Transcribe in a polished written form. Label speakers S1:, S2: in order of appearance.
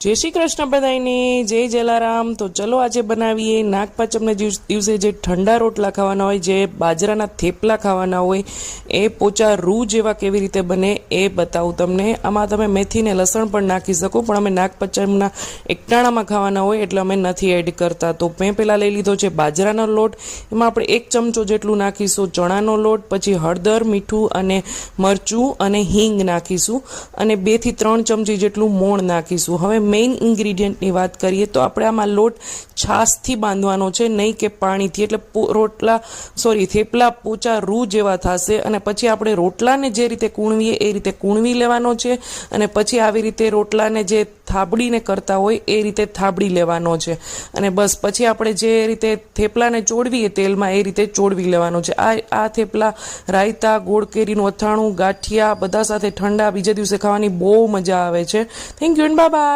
S1: જય શ્રી કૃષ્ણ બધાને, જય જલારામ। તો ચલો આજે બનાવીએ નાગપાંચમના દિવસે જે ઠંડા રોટલા ખાવાના હોય, જે બાજરાના થેપલા ખાવાના હોય, એ પોચા રૂ જેવા કેવી રીતે બને એ બતાવું તમને। આમાં તમે મેથી ને લસણ પણ નાખી શકો, પણ અમે નાગપાંચમના એકટાણામાં ખાવાના હોય એટલે અમે નથી એડ કરતા। તો મેં પહેલાં લઈ લીધો છે બાજરાનો લોટ, એમાં આપણે 1 ચમચો જેટલું નાખીશું ચણાનો લોટ, પછી હળદર, મીઠું અને મરચું અને હિંગ નાખીશું, અને 2 થી 3 ચમચી જેટલું મોણ નાખીશું। હવે મેઇન ઇન્ગ્રીડિયન્ટની વાત કરીએ તો આપણે આમાં લોટ છાશથી બાંધવાનો છે, નહીં કે પાણીથી, એટલે થેપલા પોચા રૂ જેવા થશે। અને પછી આપણે રોટલાને જે રીતે કૂણવીએ એ રીતે કૂણવી લેવાનો છે, અને પછી આવી રીતે રોટલાને જે થાબડીને કરતા હોય એ રીતે થાબડી લેવાનો છે, અને બસ પછી આપણે જે રીતે થેપલાને ચોળવીએ તેલમાં એ રીતે ચોળવી લેવાનો છે। આ થેપલા રાયતા, ગોળ કેરીનું અથાણું, ગાંઠિયા બધા સાથે ઠંડા બીજા દિવસે ખાવાની બહુ મજા આવે છે। Thank you and bye bye.